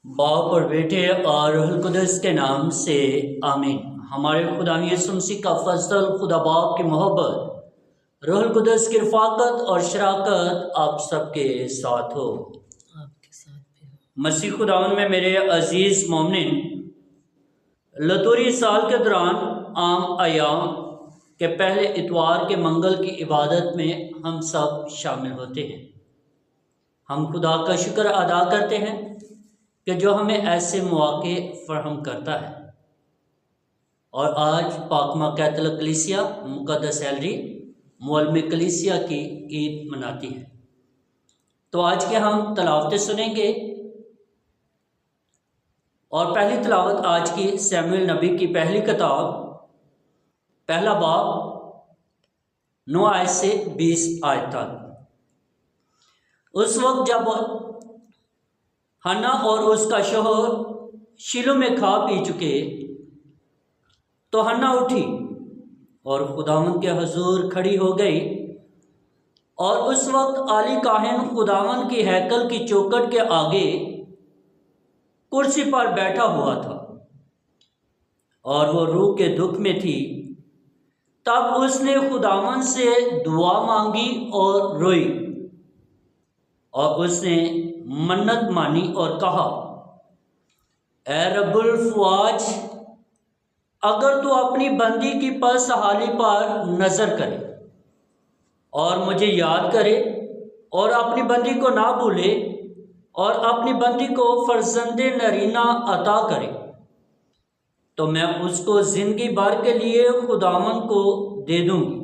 बाप और बेटे और रूहुल कुद्दुस के नाम से आमीन। हमारे खुदा यीशु मसीह का फजल, खुदा बाप की मोहब्बत, रूहुल कुद्दुस की रफ़ाकत और शराकत आप सबके साथ हो। आपके साथ भी हो। मसीह खुदावन में मेरे अजीज़ मोमिन, लतूरी साल के दौरान आम अयाम के पहले इतवार के मंगल की इबादत में हम सब शामिल होते हैं। हम खुदा का शुक्र अदा करते हैं कि जो हमें ऐसे मौके फराहम करता है। और आज पाकमा कैथोलिक कलीसिया मुक़द्दस एलरी मुअल्लिम कलीसिया की ईद मनाती है। तो आज के हम तलावतें सुनेंगे और पहली तलावत आज की सैमुएल नबी की पहली किताब, पहला बाब 9 आयत से 20 आयत तक। उस वक्त जब हन्ना और उसका शोहर शीलो में खा पी चुके तो हन्ना उठी और खुदावन के हुजूर खड़ी हो गई। और उस वक्त आली काहिन खुदावन की हैकल की चौखट के आगे कुर्सी पर बैठा हुआ था और वो रूह के दुख में थी। तब उसने खुदावन से दुआ मांगी और रोई और उसने मन्नत मानी और कहा, ए रब्बुल फ़वाज, अगर तू अपनी बंदी की पसहाली पर नज़र करे और मुझे याद करे और अपनी बंदी को ना भूले और अपनी बंदी को फर्जंदे नरीना अता करे, तो मैं उसको ज़िंदगी भर के लिए खुदावन को दे दूंगी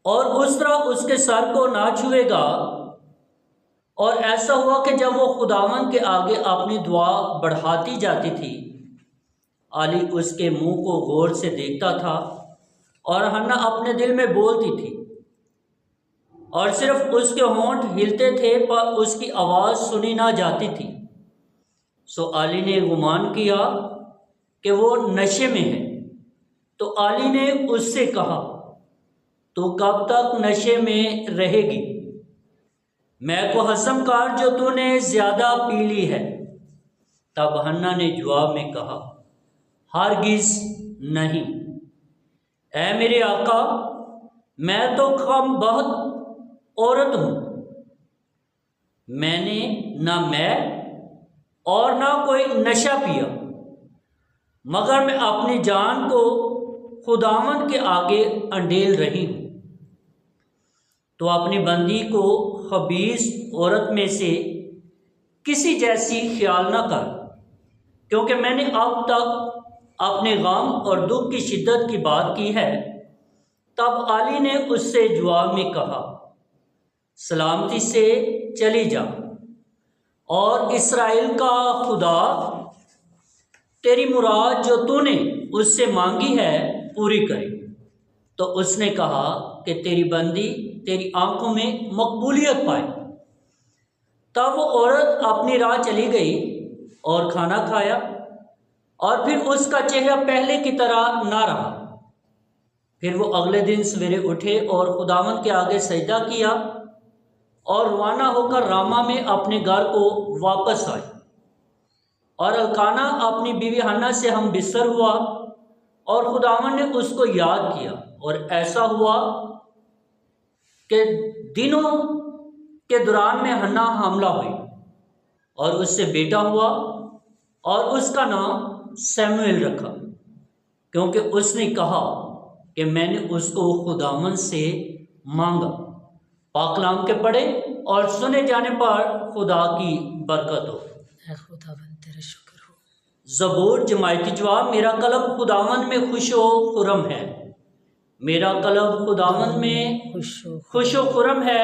और उस तरह उसके सर को ना छुएगा। और ऐसा हुआ कि जब वो खुदावन के आगे अपनी दुआ बढ़ाती जाती थी, आली उसके मुंह को गौर से देखता था और हन्ना अपने दिल में बोलती थी और सिर्फ उसके होंठ हिलते थे पर उसकी आवाज़ सुनी ना जाती थी। सो आली ने गुमान किया कि वो नशे में है। तो आली ने उससे कहा, तो कब तक नशे में रहेगी? मैं को हसम कर जो तूने ज़्यादा पी ली है। तब हन्ना ने जवाब में कहा, हरगिज़ नहीं, ऐ मेरे आका, मैं तो कम बहुत औरत हूँ। मैंने ना मैं और ना कोई नशा पिया, मगर मैं अपनी जान को खुदावन के आगे अंडेल रही हूँ। तो अपनी बंदी को खबीस औरत में से किसी जैसी ख्याल न कर, क्योंकि मैंने अब तक अपने गम और दुख की शिद्दत की बात की है। तब आली ने उससे जवाब में कहा, सलामती से चली जा और इस्राएल का खुदा तेरी मुराद जो तूने उससे मांगी है पूरी करे। तो उसने कहा कि तेरी बंदी तेरी आंखों में मकबूलियत पाए। तब वो औरत अपनी राह चली गई और खाना खाया और फिर उसका चेहरा पहले की तरह ना रहा। फिर वो अगले दिन सवेरे उठे और खुदावन के आगे सजदा किया और रवाना होकर रामा में अपने घर को वापस आए। और अल्काना अपनी बीवी हन्ना से हम बिस्तर हुआ और खुदावन ने उसको याद किया। और ऐसा हुआ कि दिनों के दौरान में हन्ना हमला हुई और उससे बेटा हुआ और उसका नाम सैमुएल रखा, क्योंकि उसने कहा कि मैंने उसको खुदावन से मांगा। पाकलाम के पढ़े और सुने जाने पर खुदा की बरकत हो। खुदावन तेरा शुक्र हो। ज़बूर जमायती जवाब, मेरा कल्ब खुदावन में खुशो खुरम है। मेरा कल्ब खुदावन में खुशो खुरम है।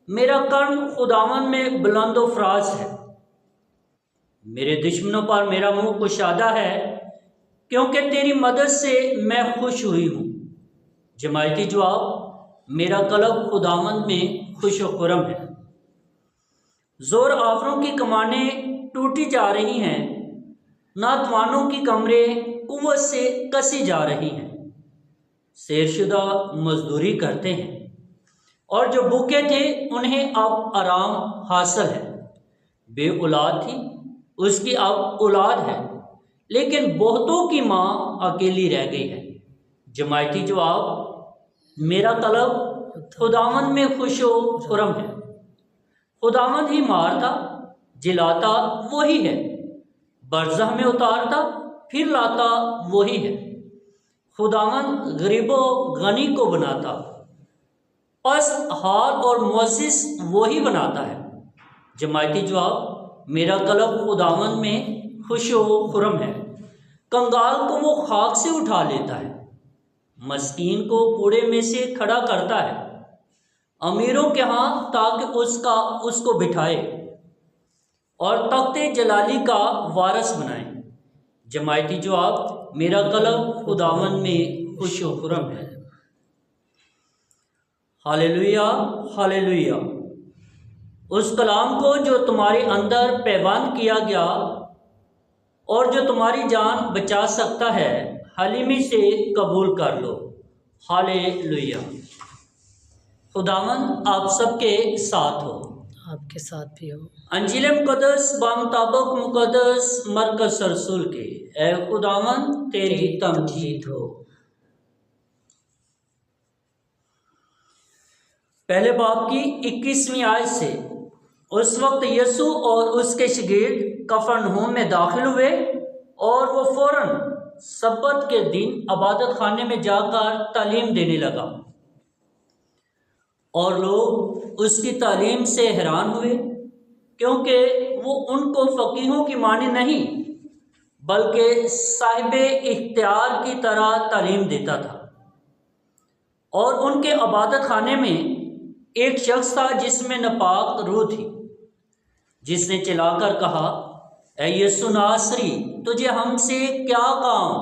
मेरा कर्म खुदावन में बुलंदो फराज है। मेरे दुश्मनों पर मेरा मुंह कुशादा है, क्योंकि तेरी मदद से मैं खुश हुई हूँ। जमायती जवाब, मेरा कल्ब खुदावन में खुशो खुरम है। जोर आफरों की कमानें टूटी जा रही हैं, नातवानों की कमरें कुव्वत से कसी जा रही हैं। शेरशुदा मजदूरी करते हैं और जो भूखे थे उन्हें अब आराम हासिल है। बे औलाद थी, उसकी अब औलाद है, लेकिन बहुतों की माँ अकेली रह गई है। जमायती जवाब, मेरा तलब खुदावंद में खुशो खुरम है। खुदावंद ही मारता, जिलाता वही है, बरज़ह में उतारता, फिर लाता वही है। खुदावंद गरीबो गनी को बनाता, पस्त हाल और मुअज़्ज़िज़ वही बनाता है। जमायती जवाब, मेरा कलब खुदावंद में खुशो खुरम है। कंगाल को वो खाक से उठा लेता है, मस्कीन को कूड़े में से खड़ा करता है, अमीरों के यहाँ ताकि उसको बिठाए और तख्ते जलाली का वारस बनाए। जमायती जवाब, मेरा कलब खुदावंद में खुशो खुरम है। Hallelujah, hallelujah. उस कलाम को जो तुम्हारे अंदर पैबंद किया गया और जो तुम्हारी जान बचा सकता है, हलीमी से कबूल कर लो। हालेलुया। खुदावंद आप सबके साथ हो, आपके साथ भी हो। अंजील मुक़द्दस बामुताबिक मुक़द्दस मरकज़ रसूल के, ए खुदावंद तेरी तमजीद हो। पहले बाब की 21वीं आयत से, उस वक्त यसू और उसके शागिर्द कफरनहूम में दाखिल हुए और वो फौरन सब्बत के दिन इबादत खाने में जाकर तालीम देने लगा, और लोग उसकी तालीम से हैरान हुए, क्योंकि वो उनको फ़कीहों की मानी नहीं बल्कि साहिब इख्तियार की तरह तालीम देता था। और उनके इबादत खाने में एक शख्स था जिसमें नापाक रूह थी, जिसने चिल्लाकर कहा, ऐ यीशु नासरी, तुझे हमसे क्या काम?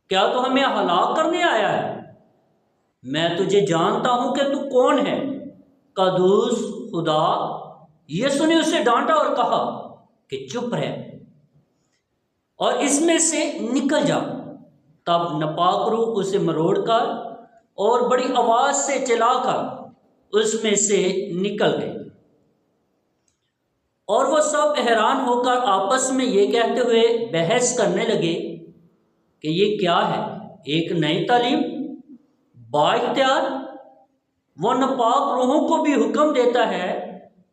क्या तू हमें हलाक करने आया है? मैं तुझे जानता हूँ कि तू कौन है, कदूस खुदा। यीशु ने उसे डांटा और कहा कि चुप रह और इसमें से निकल जा। तब नापाक रूह उसे मरोड़कर और बड़ी आवाज़ से चिल्लाकर उसमें से निकल गई, और वो सब हैरान होकर आपस में ये कहते हुए बहस करने लगे कि ये क्या है, एक नई तालीम, बाइख्तियार। वो नापाक रूहों को भी हुक्म देता है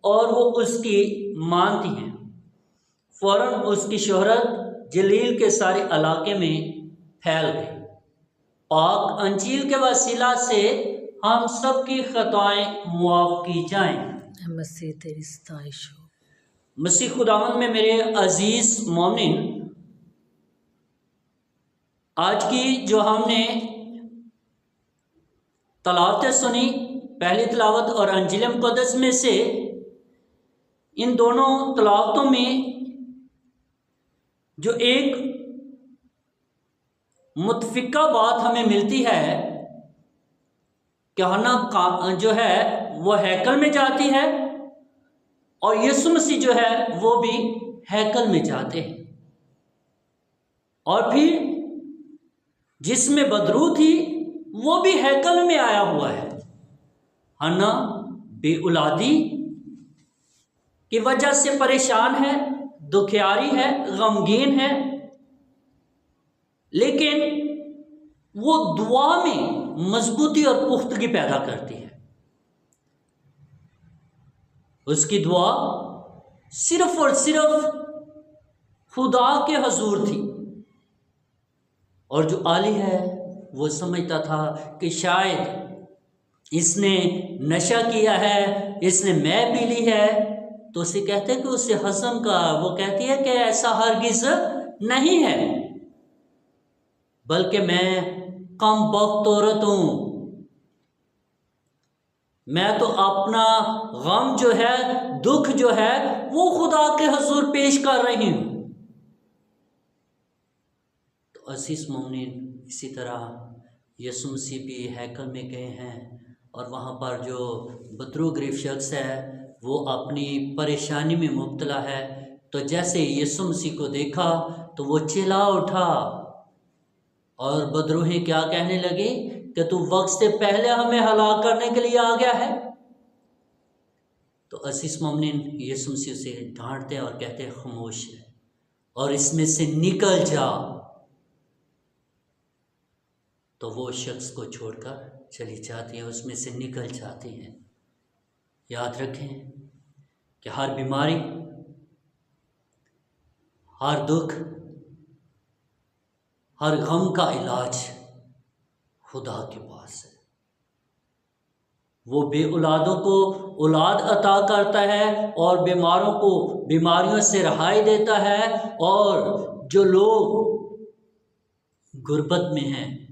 और वो उसकी मानती हैं। फौरन उसकी शोहरत जलील के सारे इलाके में फैल गई। पाक अंजील के वसीला से हम सब की खताएं मुआफ़ की जाएं। मसीह तेरी सताइश हो। मसीह खुदावंद में मेरे अजीज़ मोमिन, आज की जो हमने तलावतें सुनी, पहली तलावत और अंजील मुक़द्दस में से, इन दोनों तलावतों में जो एक मुतफिका बात हमें मिलती है कि हन्ना जो है वो हैकल में जाती है और यीशु मसीह जो है वो भी हैकल में जाते हैं, और फिर जिसमें बदरू थी वो भी हैकल में आया हुआ है। हन्ना बेऔलादी की वजह से परेशान है, दुखियारी है, गमगीन है, लेकिन वो दुआ में मजबूती और पुख्तगी पैदा करती है। उसकी दुआ सिर्फ और सिर्फ खुदा के हजूर थी, और जो आली है वो समझता था कि शायद इसने नशा किया है, इसने मै पी ली है, तो उसे कहते कि उसे हज़म का, वो कहती है कि ऐसा हरगिज़ नहीं है, बल्कि मैं कम बख्त औरत हूँ, मैं तो अपना गम जो है, दुख जो है, वो खुदा के हुजूर पेश कर रही हूँ। तो अज़ीज़ मोमिन, इसी तरह यीशु मसीह भी हैकल में गए हैं, और वहाँ पर जो बदरू गिरफ्त शख्स है वो अपनी परेशानी में मुब्तला है। तो जैसे यीशु मसीह को देखा तो वो चिल्ला उठा, और बदरूहें क्या कहने लगे कि तू वक्त से पहले हमें हलाक करने के लिए आ गया है। तो असीस मोमिन यीशु मसीह से डांटते और कहते हैं खामोश है और इसमें से निकल जा। तो वो शख्स को छोड़कर चली जाती है, उसमें से निकल जाती है। याद रखें कि हर बीमारी, हर दुख, हर गम का इलाज खुदा के पास है। वो बे औलादों को औलाद अता करता है और बीमारों को बीमारियों से रहाई देता है, और जो लोग गुर्बत में हैं